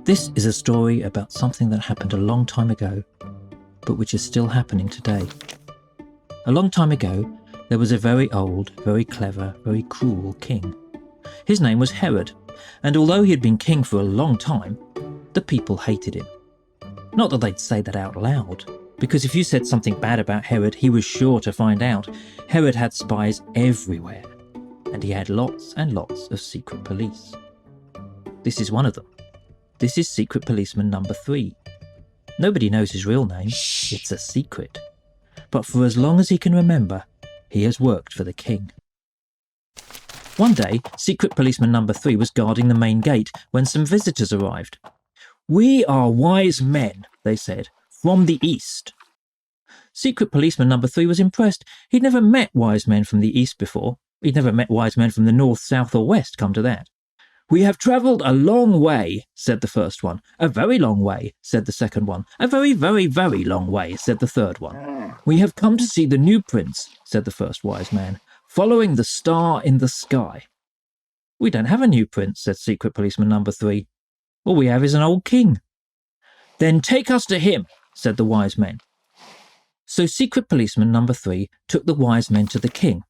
This is a story about something that happened a long time ago, but which is still happening today. A long time ago, there was a very old, very clever, very cruel king. His name was Herod, and although he had been king for a long time, the people hated him. Not that they'd say that out loud, because if you said something bad about Herod, he was sure to find out. Herod had spies everywhere, and he had lots and lots of secret police. This is one of them. This is Secret Policeman Number 3. Nobody knows his real name. It's a secret. But for as long as he can remember, he has worked for the king. One day, Secret Policeman Number 3 was guarding the main gate when some visitors arrived. "We are wise men," they said, "from the east." Secret Policeman Number 3 was impressed. He'd never met wise men from the east before. He'd never met wise men from the north, south or west, come to that. "We have travelled a long way," said the first one. "A very long way," said the second one. "A very, very, very long way," said the third one. "We have come to see the new prince," said the first wise man, "following the star in the sky." "We don't have a new prince," said Secret Policeman Number 3. "All we have is an old king." "Then take us to him," said the wise men. So Secret Policeman Number 3 took the wise men to the king.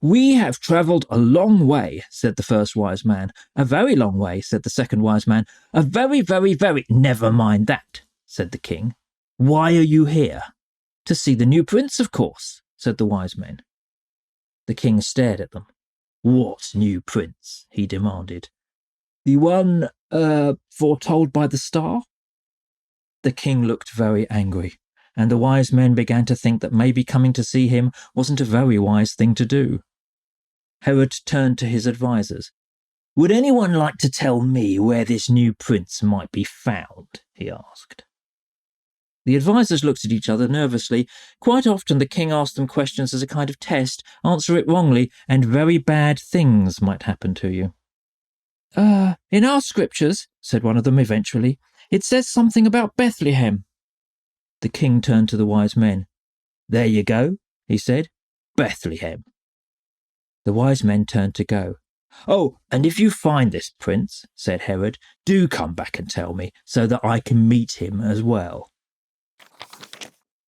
"We have travelled a long way," said the first wise man. "A very long way," said the second wise man. "A very, very, very—" "Never mind that," said the king. "Why are you here?" "To see the new prince, of course," said the wise men. The king stared at them. "What new prince?" he demanded. "The one, foretold by the star?" The king looked very angry, and the wise men began to think that maybe coming to see him wasn't a very wise thing to do. Herod turned to his advisers. "Would anyone like to tell me where this new prince might be found?" he asked. The advisers looked at each other nervously. Quite often the king asked them questions as a kind of test. Answer it wrongly, and very bad things might happen to you. In our scriptures," said one of them eventually, "it says something about Bethlehem." The king turned to the wise men. "There you go," he said. "Bethlehem." The wise men turned to go. "Oh, and if you find this prince," said Herod, "do come back and tell me, so that I can meet him as well."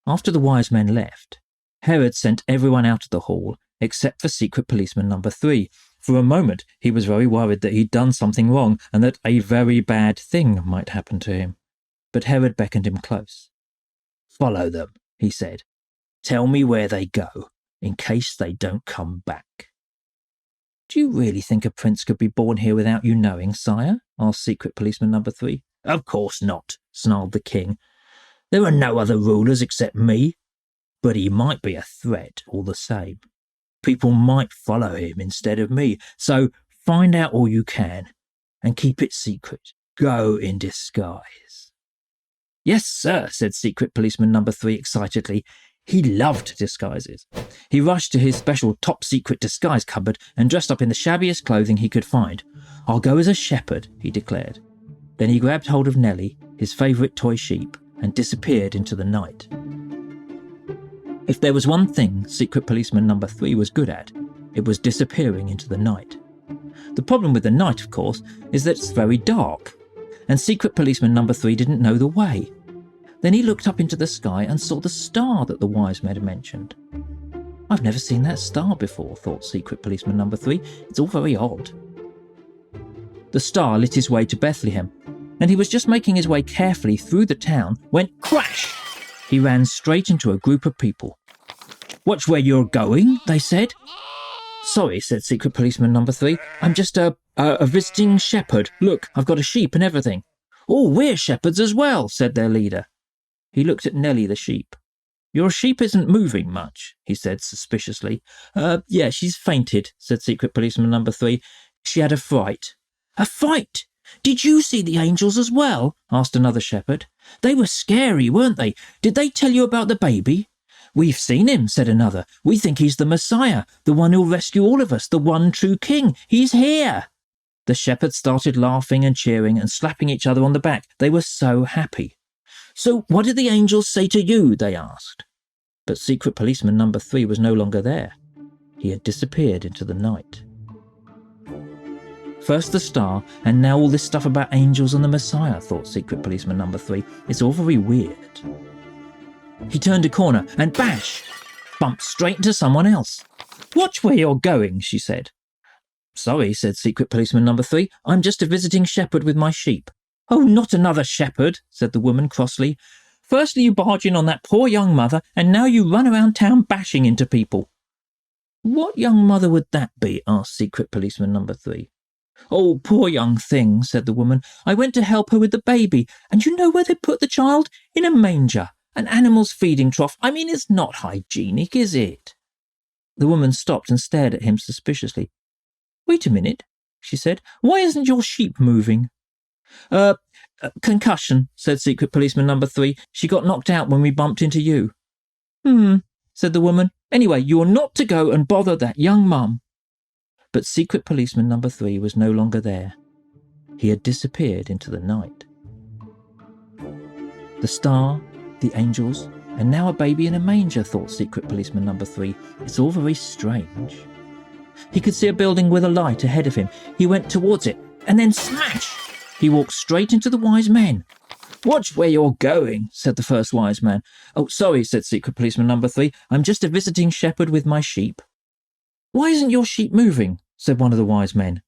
After the wise men left, Herod sent everyone out of the hall except for Secret Policeman Number 3. For a moment, he was very worried that he'd done something wrong and that a very bad thing might happen to him. But Herod beckoned him close. "Follow them," he said. "Tell me where they go, in case they don't come back." "Do you really think a prince could be born here without you knowing, sire?" asked Secret Policeman Number 3. "Of course not," snarled the king. "There are no other rulers except me. But he might be a threat all the same. People might follow him instead of me. So find out all you can and keep it secret. Go in disguise." "Yes, sir," said Secret Policeman Number 3 excitedly. He loved disguises. He rushed to his special top-secret disguise cupboard and dressed up in the shabbiest clothing he could find. "I'll go as a shepherd," he declared. Then he grabbed hold of Nellie, his favourite toy sheep, and disappeared into the night. If there was one thing Secret Policeman Number 3 was good at, it was disappearing into the night. The problem with the night, of course, is that it's very dark, and Secret Policeman Number 3 didn't know the way. Then he looked up into the sky and saw the star that the wise men had mentioned. "I've never seen that star before," thought Secret Policeman Number 3. "It's all very odd." The star lit his way to Bethlehem, and he was just making his way carefully through the town when crash! He ran straight into a group of people. "Watch where you're going," they said. "Sorry," said Secret Policeman Number 3. "I'm just a visiting shepherd. Look, I've got a sheep and everything." "Oh, we're shepherds as well," said their leader. He looked at Nellie the sheep. "Your sheep isn't moving much," he said suspiciously. Yeah, she's fainted," said Secret Policeman Number 3. "She had a fright." "A fright? Did you see the angels as well?" asked another shepherd. "They were scary, weren't they? Did they tell you about the baby?" "We've seen him," said another. "We think he's the Messiah, the one who'll rescue all of us, the one true king. He's here." The shepherds started laughing and cheering and slapping each other on the back. They were so happy. "So what did the angels say to you?" they asked. But Secret Policeman Number 3 was no longer there. He had disappeared into the night. First the star, and now all this stuff about angels and the Messiah, thought Secret Policeman Number 3. It's all very weird. He turned a corner and bash! Bumped straight into someone else. Watch where you're going, she said. Sorry, said Secret Policeman Number 3. I'm just a visiting shepherd with my sheep. Oh, not another shepherd, said the woman crossly. Firstly you barge in on that poor young mother, and now you run around town bashing into people. What young mother would that be? Asked Secret Policeman Number 3. Oh, poor young thing, said the woman. I went to help her with the baby, and you know where they put the child? In a manger, an animal's feeding trough. I mean, it's not hygienic, is it? The woman stopped and stared at him suspiciously. Wait a minute, she said. Why isn't your sheep moving? Concussion, said Secret Policeman Number 3. She got knocked out when we bumped into you. Said the woman. Anyway, you're not to go and bother that young mum. But Secret Policeman Number 3 was no longer there. He had disappeared into the night. The star, the angels, and now a baby in a manger, thought Secret Policeman Number 3. It's all very strange. He could see a building with a light ahead of him. He went towards it, and then smash! He walked straight into the wise men. Watch where you're going, said the first wise man. Oh, sorry, said Secret Policeman Number 3. I'm just a visiting shepherd with my sheep. Why isn't your sheep moving? Said one of the wise men.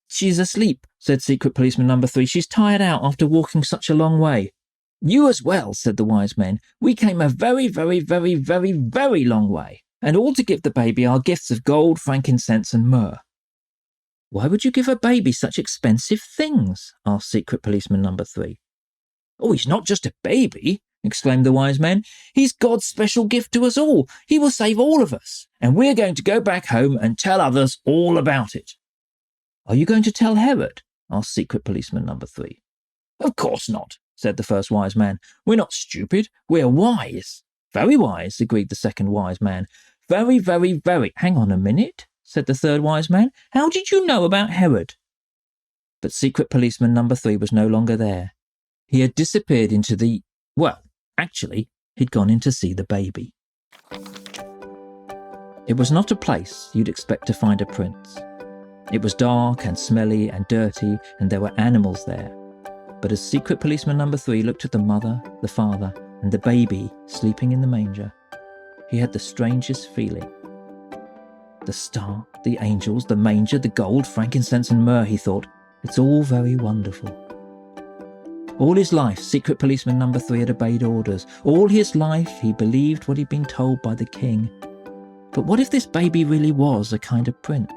She's asleep, said Secret Policeman Number 3. She's tired out after walking such a long way. You as well, said the wise men. We came a very, very, very, very, very long way, and all to give the baby our gifts of gold, frankincense, and myrrh. Why would you give a baby such expensive things? Asked Secret Policeman Number 3. Oh, he's not just a baby, exclaimed the wise men. He's God's special gift to us all. He will save all of us, and we're going to go back home and tell others all about it. Are you going to tell Herod? Asked Secret Policeman Number 3. Of course not, said the first wise man. We're not stupid, we're wise. Very wise, agreed the second wise man. Very, very, very. Hang on a minute, said the third wise man. How did you know about Herod? But Secret Policeman Number 3 was no longer there. He had disappeared into the... Well, actually, he'd gone in to see the baby. It was not a place you'd expect to find a prince. It was dark and smelly and dirty, and there were animals there. But as Secret Policeman Number 3 looked at the mother, the father, and the baby sleeping in the manger, he had the strangest feeling. The star, the angels, the manger, the gold, frankincense and myrrh, he thought. It's all very wonderful. All his life, Secret Policeman Number 3 had obeyed orders. All his life, he believed what he'd been told by the king. But what if this baby really was a kind of prince?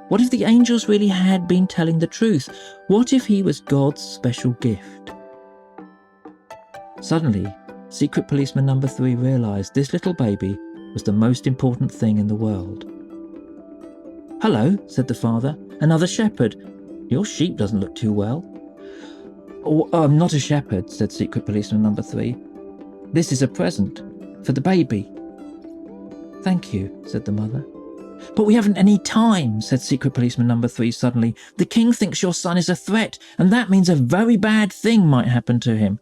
What if the angels really had been telling the truth? What if he was God's special gift? Suddenly, Secret Policeman Number 3 realised this little baby was the most important thing in the world. Hello, said the father. Another shepherd. Your sheep doesn't look too well. Oh, I'm not a shepherd, said Secret Policeman Number 3. This is a present for the baby. Thank you, said the mother. But we haven't any time, said Secret Policeman Number 3 suddenly. The king thinks your son is a threat, and that means a very bad thing might happen to him.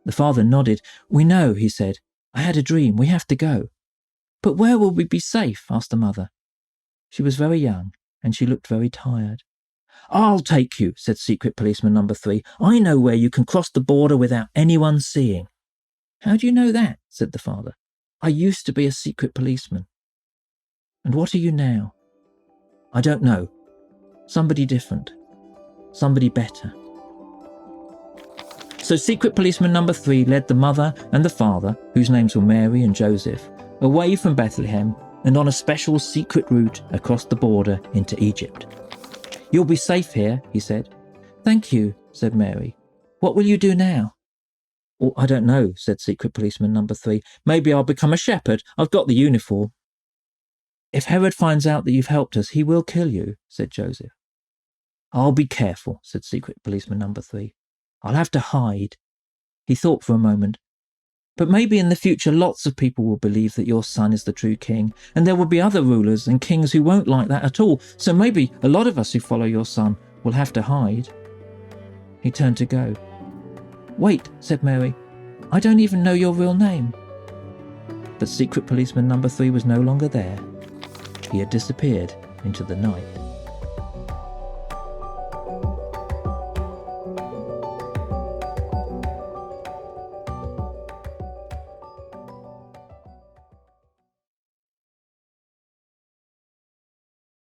The father nodded. We know, he said. I had a dream. We have to go. But where will we be safe? Asked the mother. She was very young, and she looked very tired. I'll take you, said Secret Policeman Number 3. I know where you can cross the border without anyone seeing. How do you know that? Said the father. I used to be a secret policeman. And what are you now? I don't know. Somebody different. Somebody better. So Secret Policeman Number 3 led the mother and the father, whose names were Mary and Joseph, away from Bethlehem and on a special secret route across the border into Egypt. You'll be safe here, he said. Thank you, said Mary. What will you do now? Oh, I don't know, said Secret Policeman Number 3. Maybe I'll become a shepherd. I've got the uniform. If Herod finds out that you've helped us, he will kill you, said Joseph. I'll be careful, said Secret Policeman Number 3. I'll have to hide. He thought for a moment. But maybe in the future lots of people will believe that your son is the true king, and there will be other rulers and kings who won't like that at all, so maybe a lot of us who follow your son will have to hide. He turned to go. Wait, said Mary. I don't even know your real name. But Secret Policeman Number 3 was no longer there. He had disappeared into the night.